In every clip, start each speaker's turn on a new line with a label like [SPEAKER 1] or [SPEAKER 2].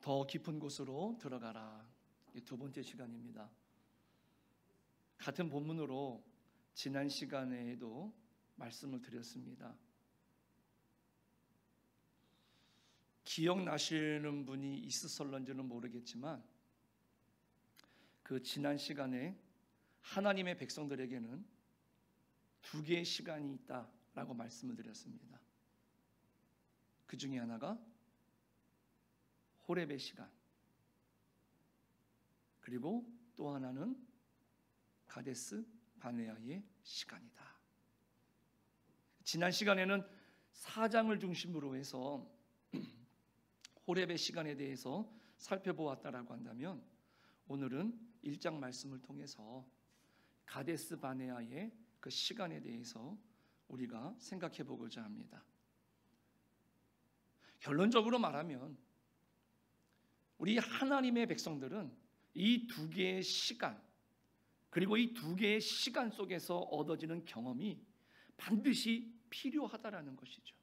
[SPEAKER 1] 더 깊은 곳으로 들어가라. 두 번째 시간입니다. 같은 본문으로 지난 시간에도 말씀을 드렸습니다. 기억나시는 분이 있으실런지는 모르겠지만 그 지난 시간에 하나님의 백성들에게는 두 개의 시간이 있다라고 말씀을 드렸습니다. 그 중에 하나가 호렙의 시간, 그리고 또 하나는 가데스 바네아의 시간이다. 지난 시간에는 4장을 중심으로 해서 호렙의 시간에 대해서 살펴보았다라고 한다면 오늘은 1장 말씀을 통해서 가데스 바네아의 그 시간에 대해서 우리가 생각해 보고자 합니다. 결론적으로 말하면 우리 하나님의 백성들은 이 두 개의 시간, 그리고 이 두 개의 시간 속에서 얻어지는 경험이 반드시 필요하다라는 것이죠.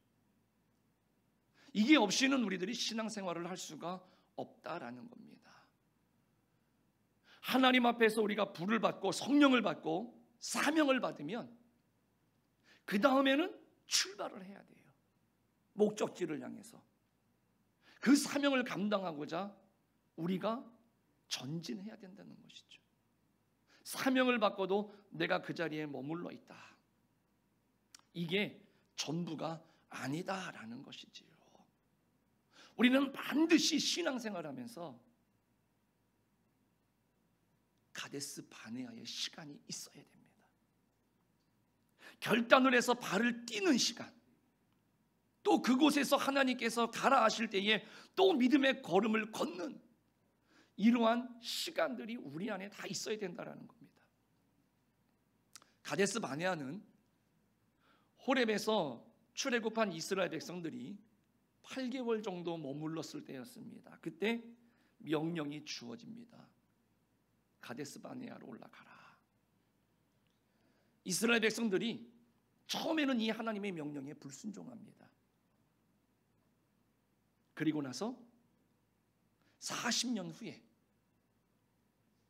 [SPEAKER 1] 이게 없이는 우리들이 신앙생활을 할 수가 없다라는 겁니다. 하나님 앞에서 우리가 불을 받고 성령을 받고 사명을 받으면 그 다음에는 출발을 해야 돼요. 목적지를 향해서 그 사명을 감당하고자 우리가 전진해야 된다는 것이죠. 사명을 받고도 내가 그 자리에 머물러 있다, 이게 전부가 아니다라는 것이지요. 우리는 반드시 신앙생활하면서 가데스 바네아의 시간이 있어야 됩니다. 결단을 해서 발을 띄는 시간, 또 그곳에서 하나님께서 가라 하실 때에 또 믿음의 걸음을 걷는 이러한 시간들이 우리 안에 다 있어야 된다는 겁니다. 가데스 바네아는 호렙에서 출애굽한 이스라엘 백성들이 8개월 정도 머물렀을 때였습니다. 그때 명령이 주어집니다. 가데스 바네아로 올라가라. 이스라엘 백성들이 처음에는 이 하나님의 명령에 불순종합니다. 그리고 나서 40년 후에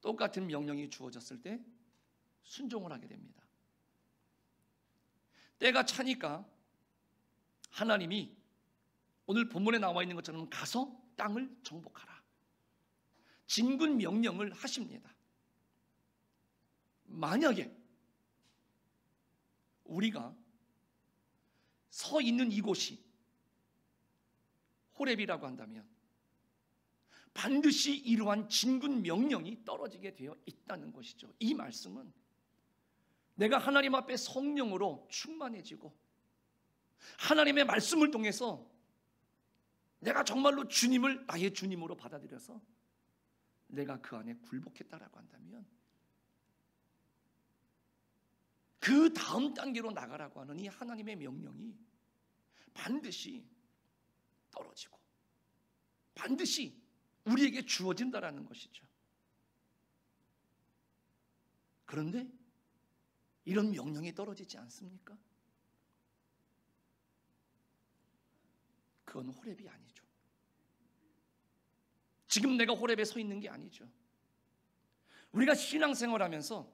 [SPEAKER 1] 똑같은 명령이 주어졌을 때 순종을 하게 됩니다. 때가 차니까 하나님이 오늘 본문에 나와 있는 것처럼 가서 땅을 정복하라, 진군 명령을 하십니다. 만약에 우리가 서 있는 이곳이 호렙이라고 한다면 반드시 이러한 진군 명령이 떨어지게 되어 있다는 것이죠. 이 말씀은 내가 하나님 앞에 성령으로 충만해지고 하나님의 말씀을 통해서 내가 정말로 주님을 나의 주님으로 받아들여서 내가 그 안에 굴복했다라고 한다면 그 다음 단계로 나가라고 하는 이 하나님의 명령이 반드시 떨어지고 반드시 우리에게 주어진다라는 것이죠. 그런데 이런 명령이 떨어지지 않습니까? 그건 호렙이 아니죠. 지금 내가 호렙에 서 있는 게 아니죠. 우리가 신앙생활하면서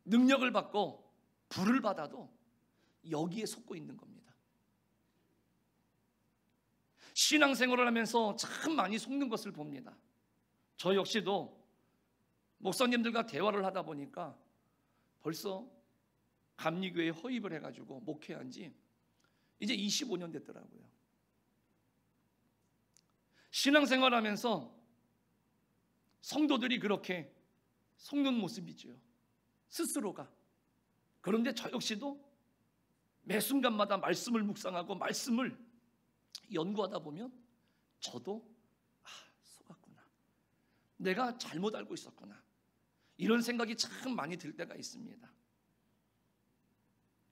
[SPEAKER 1] 능력을 받고 불을 받아도 여기에 속고 있는 겁니다. 신앙생활을 하면서 참 많이 속는 것을 봅니다. 저 역시도 목사님들과 대화를 하다 보니까 벌써 감리교회에 허입을 해가지고 목회한 지 이제 25년 됐더라고요. 신앙생활하면서 성도들이 그렇게 속는 모습이죠, 스스로가. 그런데 저 역시도 매 순간마다 말씀을 묵상하고 말씀을 연구하다 보면 저도 속았구나, 내가 잘못 알고 있었구나, 이런 생각이 참 많이 들 때가 있습니다.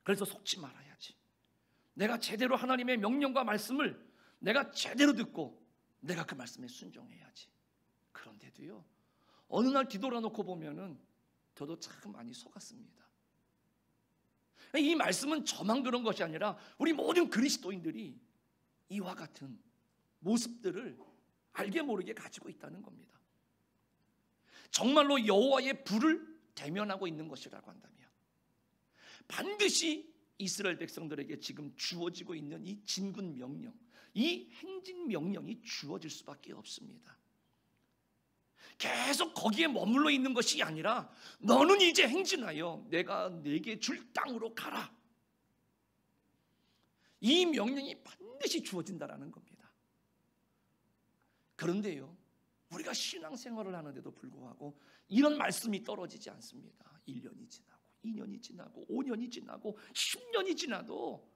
[SPEAKER 1] 그래서 속지 말아야지. 내가 제대로 하나님의 명령과 말씀을 내가 제대로 듣고 내가 그 말씀에 순종해야지. 그런데도요, 어느 날 뒤돌아놓고 보면은 저도 참 많이 속았습니다. 이 말씀은 저만 그런 것이 아니라 우리 모든 그리스도인들이 이와 같은 모습들을 알게 모르게 가지고 있다는 겁니다. 정말로 여호와의 불을 대면하고 있는 것이라고 한다면 반드시 이스라엘 백성들에게 지금 주어지고 있는 이 진군 명령, 이 행진 명령이 주어질 수밖에 없습니다. 계속 거기에 머물러 있는 것이 아니라 너는 이제 행진하여 내가 네게 줄 땅으로 가라. 이 명령이 반드시 주어진다라는 겁니다. 그런데요, 우리가 신앙생활을 하는데도 불구하고 이런 말씀이 떨어지지 않습니다. 1년이 지나고 2년이 지나고 5년이 지나고 10년이 지나도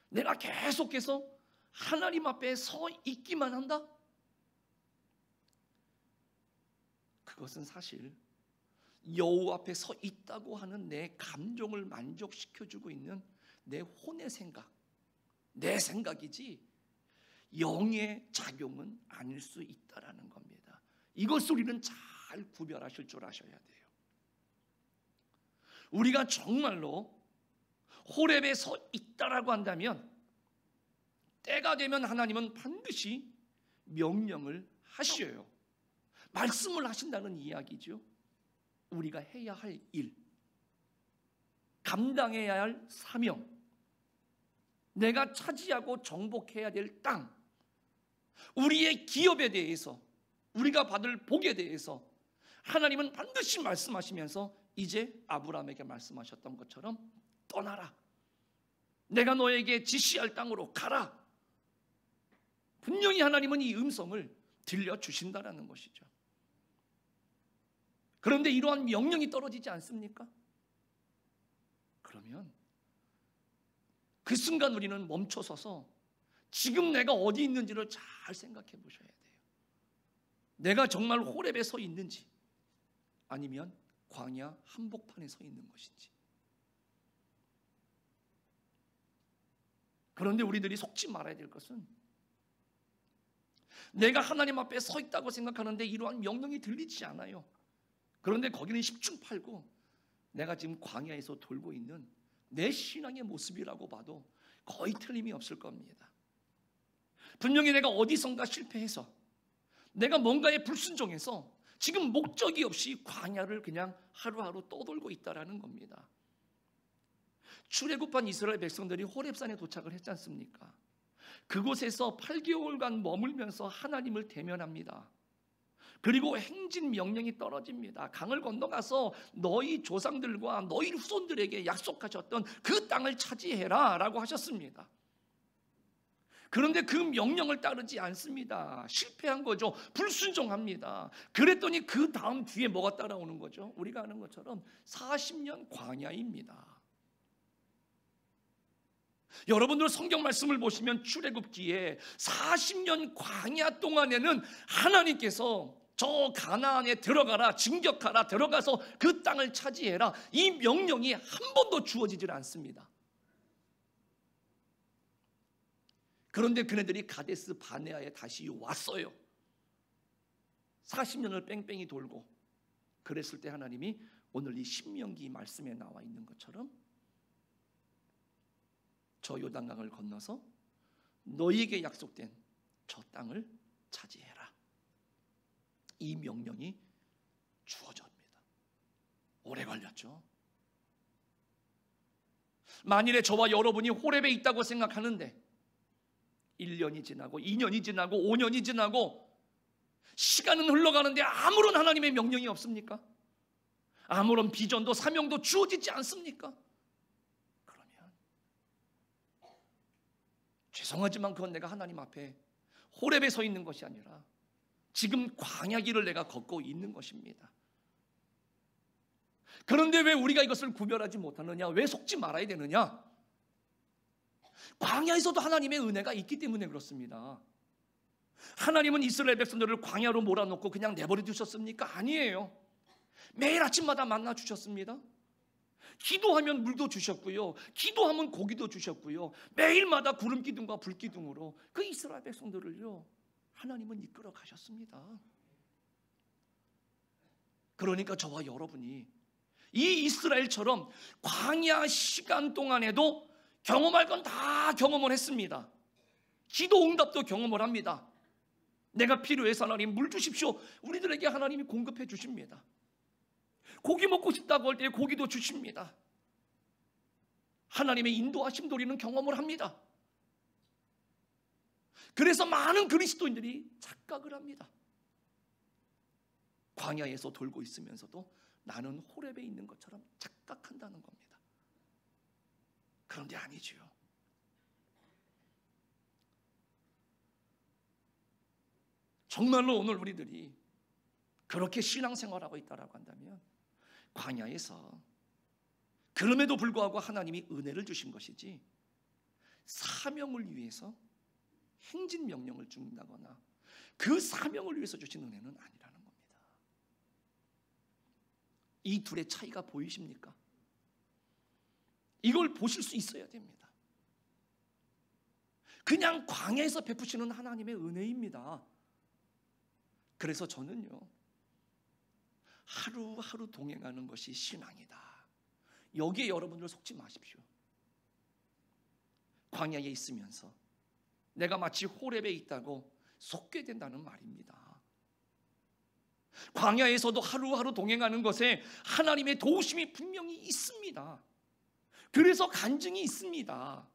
[SPEAKER 1] 내가 계속해서 하나님 앞에 서 있기만 한다? 그것은 사실 여호와 앞에 서 있다고 하는 내 감정을 만족시켜주고 있는 내 혼의 생각, 내 생각이지 영의 작용은 아닐 수 있다라는 겁니다. 이것을 우리는 잘 구별하실 줄 아셔야 돼요. 우리가 정말로 호렙에 서 있다라고 한다면 때가 되면 하나님은 반드시 명령을 하셔요. 말씀을 하신다는 이야기죠. 우리가 해야 할 일, 감당해야 할 사명, 내가 차지하고 정복해야 될 땅, 우리의 기업에 대해서, 우리가 받을 복에 대해서 하나님은 반드시 말씀하시면서 이제 아브라함에게 말씀하셨던 것처럼 떠나라, 내가 너에게 지시할 땅으로 가라. 분명히 하나님은 이 음성을 들려주신다라는 것이죠. 그런데 이러한 명령이 떨어지지 않습니까? 그러면 그 순간 우리는 멈춰서서 지금 내가 어디 있는지를 잘 생각해 보셔야 돼요. 내가 정말 호렙에 서 있는지 아니면 광야 한복판에 서 있는 것인지. 그런데 우리들이 속지 말아야 될 것은 내가 하나님 앞에 서 있다고 생각하는데 이러한 명령이 들리지 않아요. 그런데 거기는 10중 8구 내가 지금 광야에서 돌고 있는 내 신앙의 모습이라고 봐도 거의 틀림이 없을 겁니다. 분명히 내가 어디선가 실패해서 내가 뭔가에 불순종해서 지금 목적이 없이 광야를 그냥 하루하루 떠돌고 있다라는 겁니다. 출애굽한 이스라엘 백성들이 호렙산에 도착을 했지 않습니까? 그곳에서 8개월간 머물면서 하나님을 대면합니다. 그리고 행진 명령이 떨어집니다. 강을 건너가서 너희 조상들과 너희 후손들에게 약속하셨던 그 땅을 차지해라 라고 하셨습니다. 그런데 그 명령을 따르지 않습니다. 실패한 거죠. 불순종합니다. 그랬더니 그 다음 뒤에 뭐가 따라오는 거죠? 우리가 아는 것처럼 40년 광야입니다. 여러분들 성경 말씀을 보시면 출애굽기에 40년 광야 동안에는 하나님께서 저 가나안에 들어가라, 진격하라, 들어가서 그 땅을 차지해라, 이 명령이 한 번도 주어지질 않습니다. 그런데 그네들이 가데스 바네아에 다시 왔어요. 40년을 뺑뺑이 돌고. 그랬을 때 하나님이 오늘 이 신명기 말씀에 나와 있는 것처럼 저 요단강을 건너서 너희에게 약속된 저 땅을 차지해라, 이 명령이 주어집니다. 오래 걸렸죠. 만일에 저와 여러분이 호렙에 있다고 생각하는데 1년이 지나고 2년이 지나고 5년이 지나고 시간은 흘러가는데 아무런 하나님의 명령이 없습니까? 아무런 비전도 사명도 주어지지 않습니까? 그러면 죄송하지만 그건 내가 하나님 앞에 호렙에 서 있는 것이 아니라 지금 광야길을 내가 걷고 있는 것입니다. 그런데 왜 우리가 이것을 구별하지 못하느냐? 왜 속지 말아야 되느냐? 광야에서도 하나님의 은혜가 있기 때문에 그렇습니다. 하나님은 이스라엘 백성들을 광야로 몰아넣고 그냥 내버려 두셨습니까? 아니에요. 매일 아침마다 만나 주셨습니다. 기도하면 물도 주셨고요, 기도하면 고기도 주셨고요, 매일마다 구름 기둥과 불 기둥으로 그 이스라엘 백성들을요 하나님은 이끌어 가셨습니다. 그러니까 저와 여러분이 이 이스라엘처럼 광야 시간 동안에도 경험할 건 다 경험을 했습니다. 기도 응답도 경험을 합니다. 내가 필요해서 하나님 물 주십시오. 우리들에게 하나님이 공급해 주십니다. 고기 먹고 싶다고 할 때 고기도 주십니다. 하나님의 인도하심도 우리는 경험을 합니다. 그래서 많은 그리스도인들이 착각을 합니다. 광야에서 돌고 있으면서도 나는 호렙에 있는 것처럼 착각한다는 겁니다. 그런데 아니지요. 정말로 오늘 우리들이 그렇게 신앙생활하고 있다라고 한다면 광야에서 그럼에도 불구하고 하나님이 은혜를 주신 것이지 사명을 위해서 행진 명령을 준다거나 그 사명을 위해서 주신 은혜는 아니라는 겁니다. 이 둘의 차이가 보이십니까? 이걸 보실 수 있어야 됩니다. 그냥 광야에서 베푸시는 하나님의 은혜입니다. 그래서 저는요, 하루하루 동행하는 것이 신앙이다. 여기에 여러분들 속지 마십시오. 광야에 있으면서 내가 마치 호렙에 있다고 속게 된다는 말입니다. 광야에서도 하루하루 동행하는 것에 하나님의 도우심이 분명히 있습니다. 그래서 간증이 있습니다.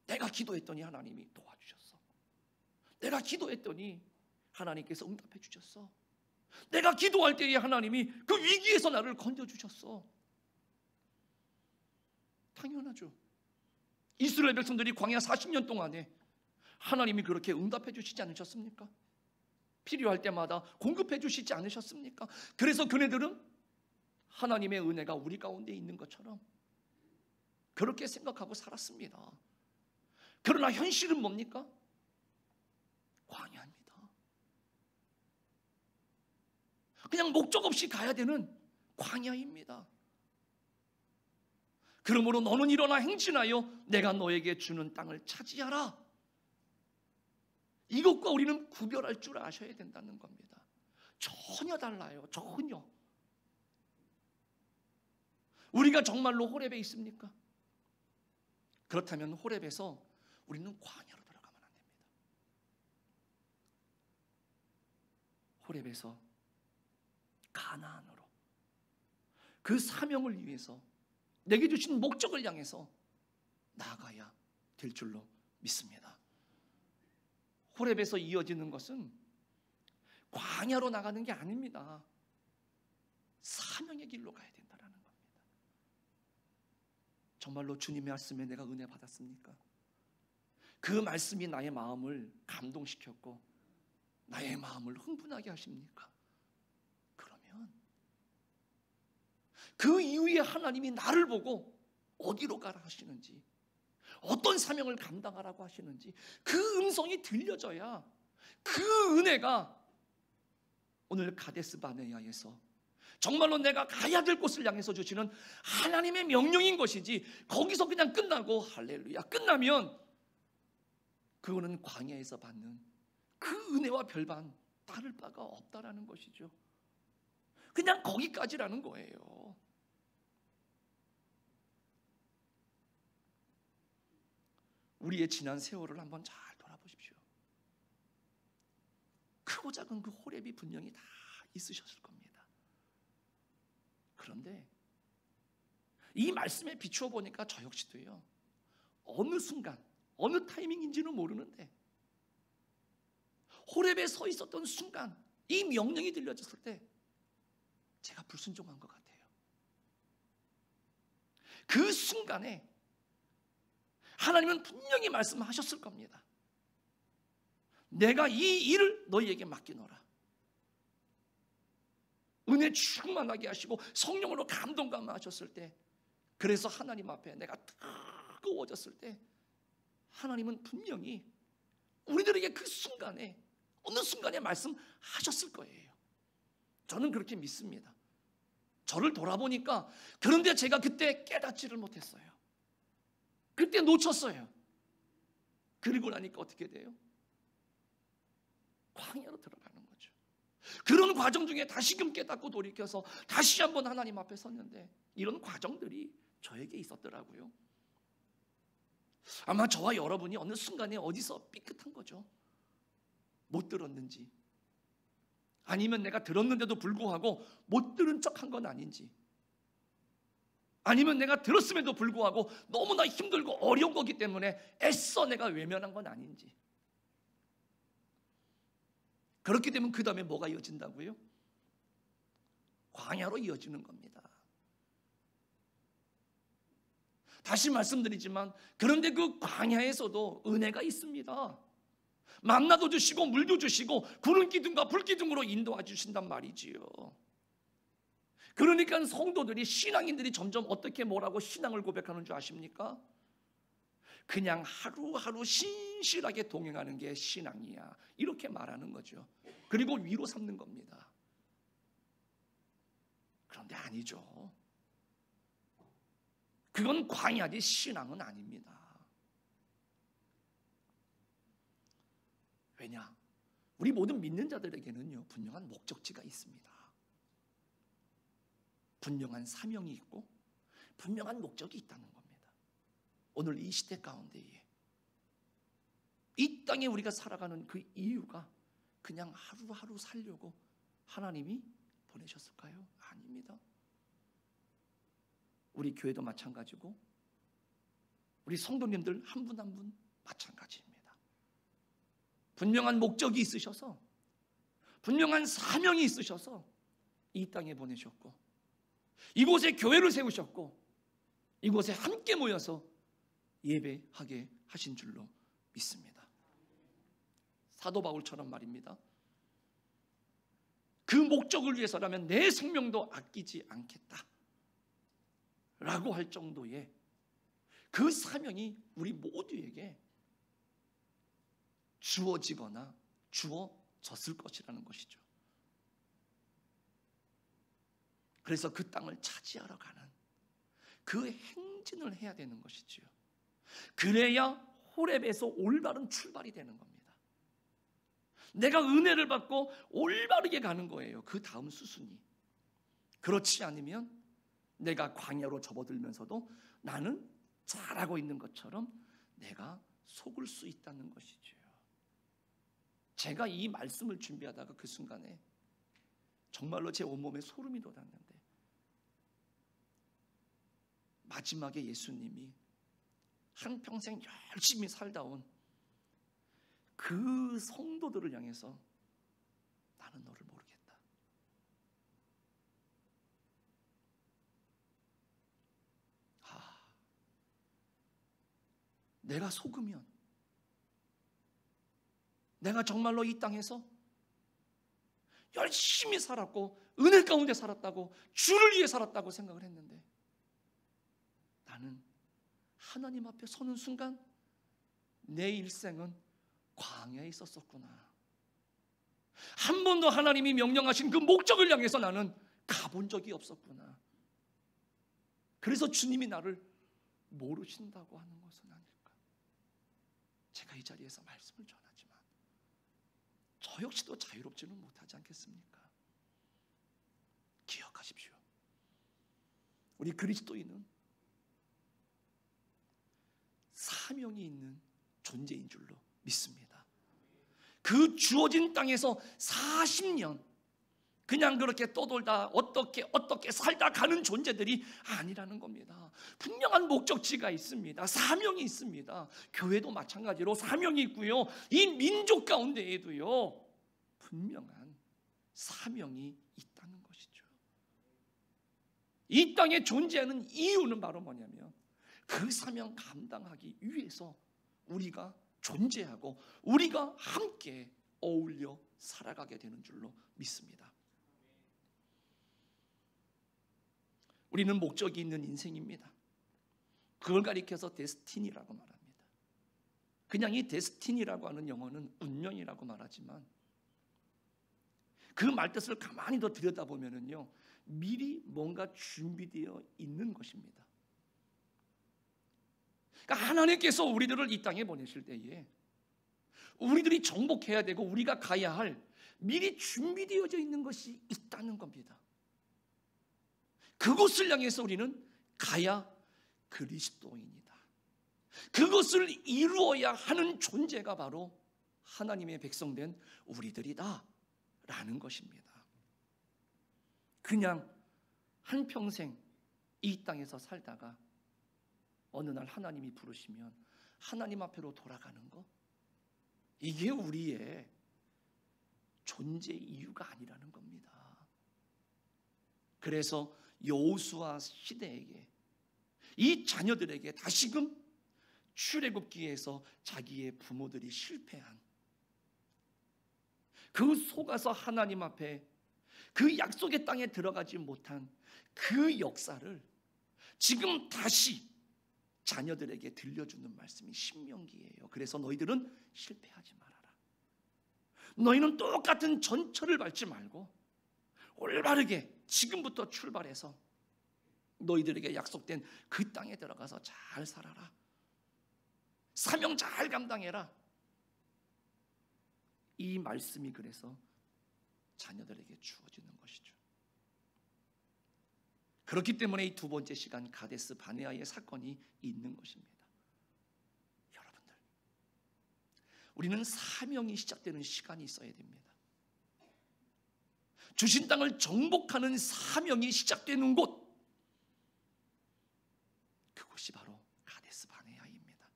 [SPEAKER 1] 내가 기도했더니 하나님이 도와주셨어. 내가 기도했더니 하나님께서 응답해 주셨어. 내가 기도할 때에 하나님이 그 위기에서 나를 건져주셨어. 당연하죠. 이스라엘 백성들이 광야 40년 동안에 하나님이 그렇게 응답해 주시지 않으셨습니까? 필요할 때마다 공급해 주시지 않으셨습니까? 그래서 그네들은 하나님의 은혜가 우리 가운데 있는 것처럼 그렇게 생각하고 살았습니다. 그러나 현실은 뭡니까? 광야입니다. 그냥 목적 없이 가야 되는 광야입니다. 그러므로 너는 일어나 행진하여 내가 너에게 주는 땅을 차지하라. 이것과 우리는 구별할 줄 아셔야 된다는 겁니다. 전혀 달라요. 전혀. 우리가 정말로 호렙에 있습니까? 그렇다면 호렙에서 우리는 광야로 들어가면 안 됩니다. 호렙에서 가나안으로 그 사명을 위해서 내게 주신 목적을 향해서 나아가야 될 줄로 믿습니다. 호렙에서 이어지는 것은 광야로 나가는 게 아닙니다. 사명의 길로 가야 된다는 겁니다. 정말로 주님의 말씀에 내가 은혜 받았습니까? 그 말씀이 나의 마음을 감동시켰고 나의 마음을 흥분하게 하십니까? 그러면 그 이후에 하나님이 나를 보고 어디로 가라 하시는지, 어떤 사명을 감당하라고 하시는지 그 음성이 들려져야 그 은혜가 오늘 가데스 바네아에서 정말로 내가 가야 될 곳을 향해서 주시는 하나님의 명령인 것이지, 거기서 그냥 끝나고 할렐루야 끝나면 그거는 광야에서 받는 그 은혜와 별반 다를 바가 없다라는 것이죠. 그냥 거기까지라는 거예요. 우리의 지난 세월을 한번 잘 돌아보십시오. 크고 작은 그 호렙이 분명히 다 있으셨을 겁니다. 그런데 이 말씀에 비추어 보니까 저 역시도요, 어느 순간 어느 타이밍인지는 모르는데 호렙에 서 있었던 순간 이 명령이 들려졌을 때 제가 불순종한 것 같아요. 그 순간에 하나님은 분명히 말씀하셨을 겁니다. 내가 이 일을 너희에게 맡기노라. 은혜 충만하게 하시고 성령으로 감동 감화하셨을 때, 그래서 하나님 앞에 내가 뜨거워졌을 때 하나님은 분명히 우리들에게 그 순간에 어느 순간에 말씀하셨을 거예요. 저는 그렇게 믿습니다. 저를 돌아보니까, 그런데 제가 그때 깨닫지를 못했어요. 그때 놓쳤어요. 그리고 나니까 어떻게 돼요? 광야로 들어가는 거죠. 그런 과정 중에 다시금 깨닫고 돌이켜서 다시 한번 하나님 앞에 섰는데 이런 과정들이 저에게 있었더라고요. 아마 저와 여러분이 어느 순간에 어디서 삐끗한 거죠. 못 들었는지, 아니면 내가 들었는데도 불구하고 못 들은 척한 건 아닌지, 아니면 내가 들었음에도 불구하고 너무나 힘들고 어려운 거기 때문에 애써 내가 외면한 건 아닌지. 그렇게 되면 그 다음에 뭐가 이어진다고요? 광야로 이어지는 겁니다. 다시 말씀드리지만, 그런데 그 광야에서도 은혜가 있습니다. 만나도 주시고 물도 주시고 구름 기둥과 불 기둥으로 인도해 주신단 말이지요. 그러니까 성도들이, 신앙인들이 점점 어떻게 뭐라고 신앙을 고백하는 줄 아십니까? 그냥 하루하루 신실하게 동행하는 게 신앙이야, 이렇게 말하는 거죠. 그리고 위로 삼는 겁니다. 그런데 아니죠. 그건 광야지 신앙은 아닙니다. 왜냐? 우리 모든 믿는 자들에게는요, 분명한 목적지가 있습니다. 분명한 사명이 있고 분명한 목적이 있다는 겁니다. 오늘 이 시대 가운데에 이 땅에 우리가 살아가는 그 이유가 그냥 하루하루 살려고 하나님이 보내셨을까요? 아닙니다. 우리 교회도 마찬가지고 우리 성도님들 한 분 한 분 마찬가지입니다. 분명한 목적이 있으셔서, 분명한 사명이 있으셔서 이 땅에 보내셨고, 이곳에 교회를 세우셨고, 이곳에 함께 모여서 예배하게 하신 줄로 믿습니다. 사도 바울처럼 말입니다. 그 목적을 위해서라면 내 생명도 아끼지 않겠다 라고 할 정도의 그 사명이 우리 모두에게 주어지거나 주어졌을 것이라는 것이죠. 그래서 그 땅을 차지하러 가는 그 행진을 해야 되는 것이지요. 그래야 호렙에서 올바른 출발이 되는 겁니다. 내가 은혜를 받고 올바르게 가는 거예요, 그 다음 수순이. 그렇지 않으면 내가 광야로 접어들면서도 나는 잘하고 있는 것처럼 내가 속을 수 있다는 것이죠. 제가 이 말씀을 준비하다가 그 순간에 정말로 제 온몸에 소름이 돋았는데, 마지막에 예수님이 한평생 열심히 살다 온 그 성도들을 향해서 나는 너를 모르겠다, 내가 속으면, 내가 정말로 이 땅에서 열심히 살았고 은혜 가운데 살았다고, 주를 위해 살았다고 생각을 했는데, 나는 하나님 앞에 서는 순간 내 일생은 광야에 있었었구나. 한 번도 하나님이 명령하신 그 목적을 향해서 나는 가본 적이 없었구나. 그래서 주님이 나를 모르신다고 하는 것은 아닐까. 제가 이 자리에서 말씀을 전하지만 저 역시도 자유롭지는 못하지 않겠습니까? 기억하십시오. 우리 그리스도인은 사명이 있는 존재인 줄로 믿습니다. 그 주어진 땅에서 40년 그냥 그렇게 떠돌다 어떻게 살다 가는 존재들이 아니라는 겁니다. 분명한 목적지가 있습니다. 사명이 있습니다. 교회도 마찬가지로 사명이 있고요, 이 민족 가운데에도요 분명한 사명이 있다는 것이죠. 이 땅에 존재하는 이유는 바로 뭐냐면, 그 사명 감당하기 위해서 우리가 존재하고 우리가 함께 어울려 살아가게 되는 줄로 믿습니다. 우리는 목적이 있는 인생입니다. 그걸 가리켜서 데스티니라고 말합니다. 그냥 이 데스티니라고 하는 영어는 운명이라고 말하지만, 그 말뜻을 가만히 더 들여다보면요, 미리 뭔가 준비되어 있는 것입니다. 그러니까 하나님께서 우리들을 이 땅에 보내실 때에 우리들이 정복해야 되고 우리가 가야 할 미리 준비되어져 있는 것이 있다는 겁니다. 그곳을 향해서 우리는 가야 그리스도인이다. 그것을 이루어야 하는 존재가 바로 하나님의 백성된 우리들이다 라는 것입니다. 그냥 한평생 이 땅에서 살다가 어느 날 하나님이 부르시면 하나님 앞으로 돌아가는 거, 이게 우리의 존재 이유가 아니라는 겁니다. 그래서 여호수아 시대에게, 이 자녀들에게 다시금 출애굽기에서 자기의 부모들이 실패한, 그 속아서 하나님 앞에 그 약속의 땅에 들어가지 못한 그 역사를 지금 다시 자녀들에게 들려주는 말씀이 신명기예요. 그래서 너희들은 실패하지 말아라. 너희는 똑같은 전철을 밟지 말고 올바르게 지금부터 출발해서 너희들에게 약속된 그 땅에 들어가서 잘 살아라. 사명 잘 감당해라. 이 말씀이 그래서 자녀들에게 주어지는 것이죠. 그렇기 때문에 이 두 번째 시간 가데스 바네아의 사건이 있는 것입니다. 여러분들, 우리는 사명이 시작되는 시간이 있어야 됩니다. 주신 땅을 정복하는 사명이 시작되는 곳, 그곳이 바로 가데스 바네아입니다.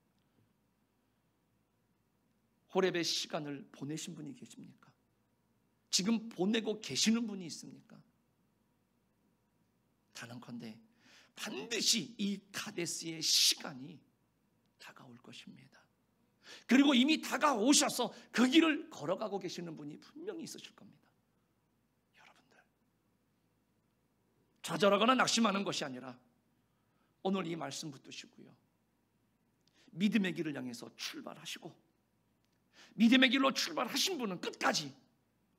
[SPEAKER 1] 호렙의 시간을 보내신 분이 계십니까? 지금 보내고 계시는 분이 있습니까? 단언컨대 반드시 이 가데스의 시간이 다가올 것입니다. 그리고 이미 다가오셔서 그 길을 걸어가고 계시는 분이 분명히 있으실 겁니다. 여러분들, 좌절하거나 낙심하는 것이 아니라 오늘 이 말씀 붙드시고요, 믿음의 길을 향해서 출발하시고, 믿음의 길로 출발하신 분은 끝까지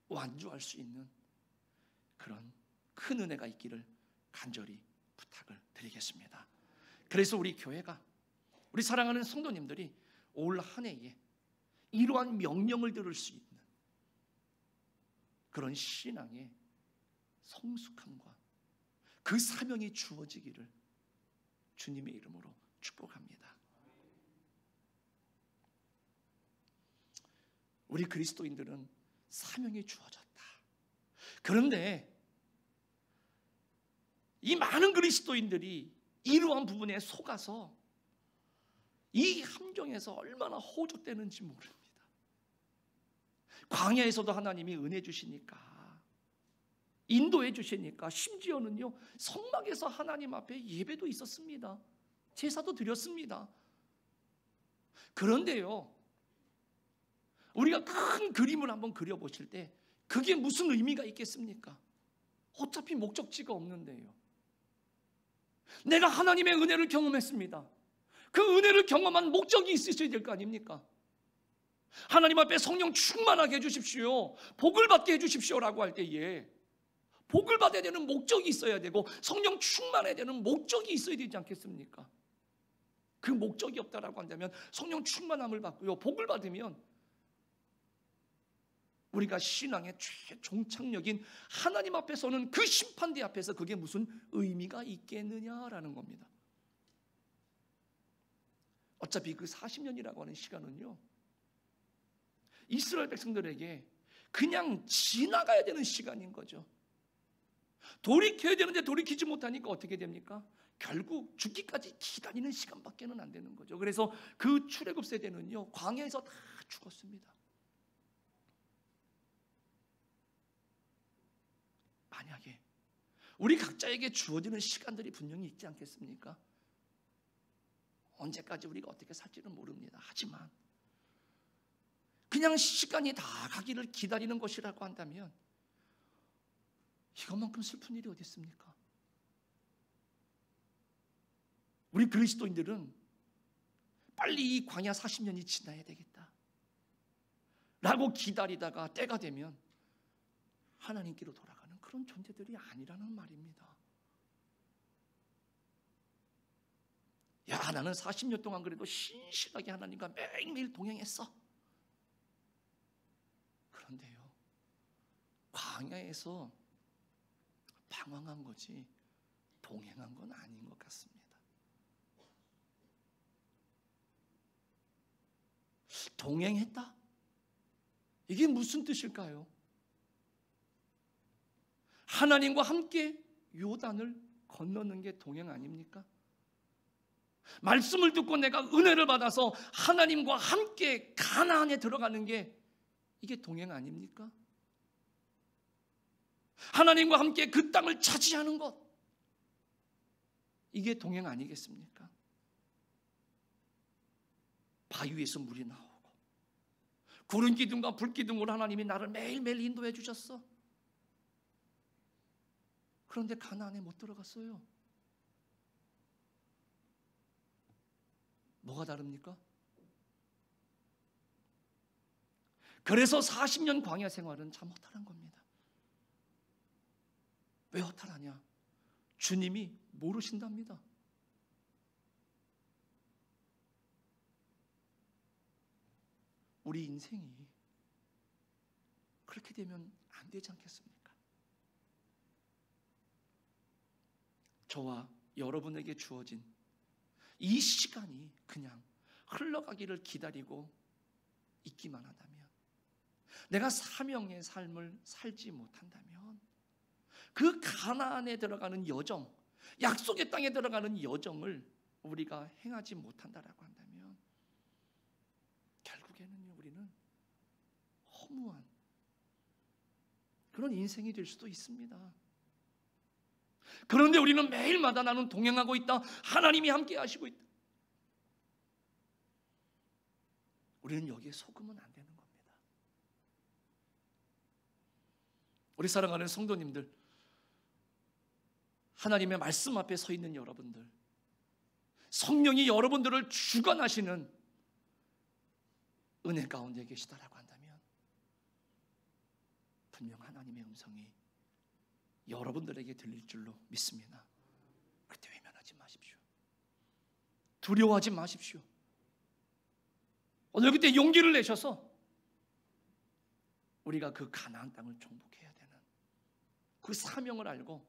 [SPEAKER 1] 완주할 수 있는 그런 큰 은혜가 있기를 간절히 부탁을 드리겠습니다. 그래서 우리 교회가, 우리 사랑하는 성도님들이 올 한 해에 이러한 명령을 들을 수 있는 그런 신앙의 성숙함과 그 사명이 주어지기를 주님의 이름으로 축복합니다. 우리 그리스도인들은 사명이 주어졌다. 그런데 이 많은 그리스도인들이 이러한 부분에 속아서 이 함정에서 얼마나 호적되는지 모릅니다. 광야에서도 하나님이 은혜 주시니까, 인도해 주시니까, 심지어는요 성막에서 하나님 앞에 예배도 있었습니다. 제사도 드렸습니다. 그런데요, 우리가 큰 그림을 한번 그려보실 때 그게 무슨 의미가 있겠습니까? 어차피 목적지가 없는데요. 내가 하나님의 은혜를 경험했습니다. 그 은혜를 경험한 목적이 있으셔야 될 거 아닙니까? 하나님 앞에 성령 충만하게 해주십시오, 복을 받게 해주십시오라고 할 때에 복을 받아야 되는 목적이 있어야 되고, 성령 충만해야 되는 목적이 있어야 되지 않겠습니까? 그 목적이 없다라고 한다면 성령 충만함을 받고요, 복을 받으면 우리가 신앙의 최종착역인 하나님 앞에서는 그 심판대 앞에서 그게 무슨 의미가 있겠느냐라는 겁니다. 어차피 그 40년이라고 하는 시간은요, 이스라엘 백성들에게 그냥 지나가야 되는 시간인 거죠. 돌이켜야 되는데 돌이키지 못하니까 어떻게 됩니까? 결국 죽기까지 기다리는 시간밖에는 안 되는 거죠. 그래서 그 출애굽 세대는요 광야에서 다 죽었습니다. 만약에 우리 각자에게 주어지는 시간들이 분명히 있지 않겠습니까? 언제까지 우리가 어떻게 살지는 모릅니다. 하지만 그냥 시간이 다 가기를 기다리는 것이라고 한다면 이것만큼 슬픈 일이 어디 있습니까? 우리 그리스도인들은 빨리 이 광야 40년이 지나야 되겠다 라고 기다리다가 때가 되면 하나님께로 돌아가는 그런 존재들이 아니라는 말입니다. 야, 나는 40년 동안 그래도 신실하게 하나님과 매일매일 동행했어. 그런데요, 광야에서 방황한 거지 동행한 건 아닌 것 같습니다. 동행했다? 이게 무슨 뜻일까요? 하나님과 함께 요단을 건너는 게 동행 아닙니까? 말씀을 듣고 내가 은혜를 받아서 하나님과 함께 가나안에 들어가는 게 이게 동행 아닙니까? 하나님과 함께 그 땅을 차지하는 것, 이게 동행 아니겠습니까? 바위에서 물이 나오고 구름 기둥과 불 기둥으로 하나님이 나를 매일매일 인도해 주셨어. 그런데 가나안에 못 들어갔어요. 뭐가 다릅니까? 그래서 40년 광야 생활은 참 허탈한 겁니다. 왜 허탈하냐? 주님이 모르신답니다. 우리 인생이 그렇게 되면 안 되지 않겠습니까? 저와 여러분에게 주어진 이 시간이 그냥 흘러가기를 기다리고 있기만 한다면, 내가 사명의 삶을 살지 못한다면, 그 가나안에 들어가는 여정, 약속의 땅에 들어가는 여정을 우리가 행하지 못한다라고 한다면 결국에는 우리는 허무한 그런 인생이 될 수도 있습니다. 그런데 우리는 매일마다 나는 동행하고 있다, 하나님이 함께 하시고 있다, 우리는 여기에 속으면 안 되는 겁니다. 우리 사랑하는 성도님들, 하나님의 말씀 앞에 서 있는 여러분들, 성령이 여러분들을 주관하시는 은혜 가운데 계시다라고 한다면 분명 하나님의 음성이 여러분들에게 들릴 줄로 믿습니다. 그때 외면하지 마십시오. 두려워하지 마십시오. 오늘 그때 용기를 내셔서 우리가 그 가나안 땅을 정복해야 되는 그 사명을 알고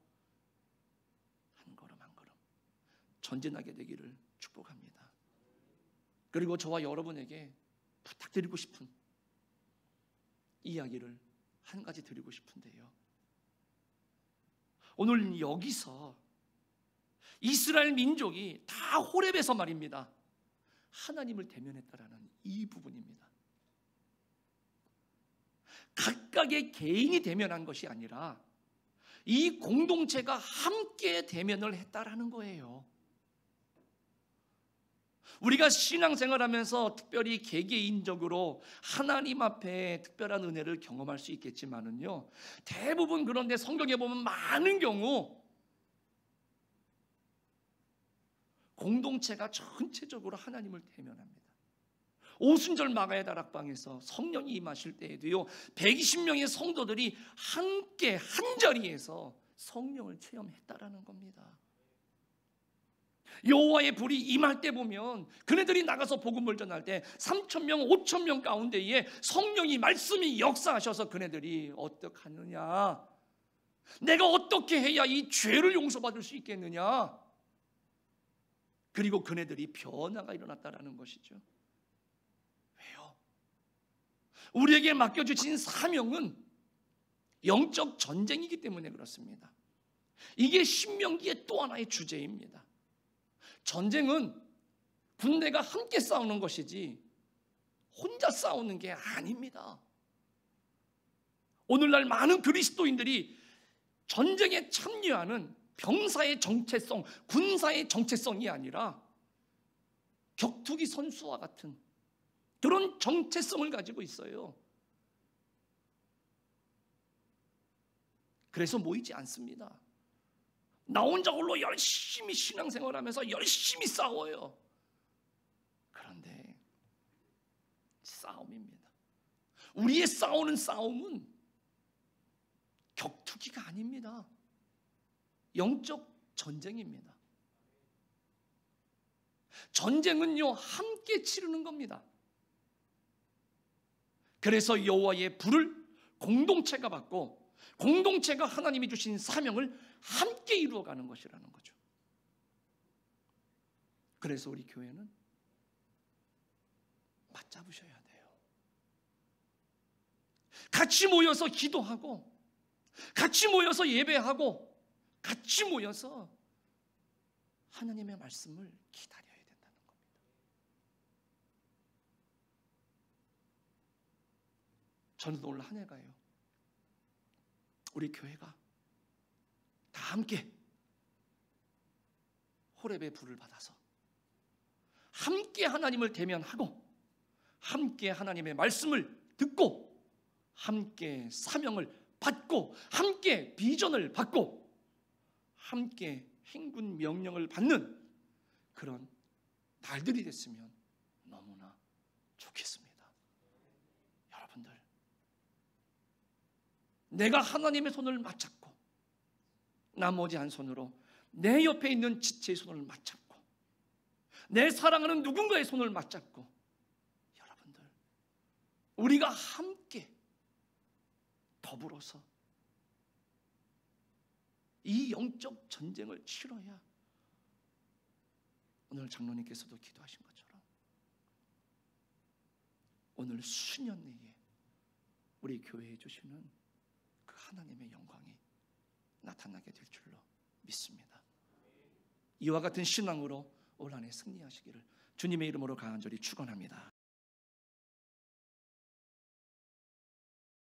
[SPEAKER 1] 한 걸음 한 걸음 전진하게 되기를 축복합니다. 그리고 저와 여러분에게 부탁드리고 싶은 이야기를 한 가지 드리고 싶은데요, 오늘 여기서 이스라엘 민족이 다 호렙에서 말입니다, 하나님을 대면했다라는 이 부분입니다. 각각의 개인이 대면한 것이 아니라 이 공동체가 함께 대면을 했다라는 거예요. 우리가 신앙생활하면서 특별히 개개인적으로 하나님 앞에 특별한 은혜를 경험할 수 있겠지만은요, 대부분 그런데 성경에 보면 많은 경우 공동체가 전체적으로 하나님을 대면합니다. 오순절 마가의 다락방에서 성령이 임하실 때에도요, 120명의 성도들이 함께 한 자리에서 성령을 체험했다라는 겁니다. 여호와의 불이 임할 때 보면 그네들이 나가서 복음을 전할 때 3,000명, 5,000명 가운데에 성령이, 말씀이 역사하셔서 그네들이 어떡하느냐, 내가 어떻게 해야 이 죄를 용서받을 수 있겠느냐, 그리고 그네들이 변화가 일어났다라는 것이죠. 왜요? 우리에게 맡겨주신 사명은 영적 전쟁이기 때문에 그렇습니다. 이게 신명기의 또 하나의 주제입니다. 전쟁은 군대가 함께 싸우는 것이지 혼자 싸우는 게 아닙니다. 오늘날 많은 그리스도인들이 전쟁에 참여하는 병사의 정체성, 군사의 정체성이 아니라 격투기 선수와 같은 그런 정체성을 가지고 있어요. 그래서 모이지 않습니다. 나 혼자 홀로 열심히 신앙생활하면서 열심히 싸워요. 그런데 싸움입니다. 우리의 싸우는 싸움은 격투기가 아닙니다. 영적 전쟁입니다. 전쟁은요, 함께 치르는 겁니다. 그래서 여호와의 불을 공동체가 받고 공동체가 하나님이 주신 사명을 함께 이루어가는 것이라는 거죠. 그래서 우리 교회는 맞잡으셔야 돼요. 같이 모여서 기도하고, 같이 모여서 예배하고, 같이 모여서 하나님의 말씀을 기다려야 된다는 겁니다. 저는 오늘 한 해가요, 우리 교회가 다 함께 호렙의 불을 받아서 함께 하나님을 대면하고, 함께 하나님의 말씀을 듣고, 함께 사명을 받고, 함께 비전을 받고, 함께 행군 명령을 받는 그런 날들이 됐으면 너무나 좋겠습니다. 여러분들, 내가 하나님의 손을 맞잡고, 나머지 한 손으로 내 옆에 있는 지체의 손을 맞잡고, 내 사랑하는 누군가의 손을 맞잡고, 여러분들, 우리가 함께 더불어서 이 영적 전쟁을 치러야 오늘 장로님께서도 기도하신 것처럼 오늘 수년 내에 우리 교회에 주시는 그 하나님의 영광이 나타나게 될 줄로 믿습니다. 이와 같은 신앙으로 올 한 해 승리하시기를 주님의 이름으로 간절히 축원합니다.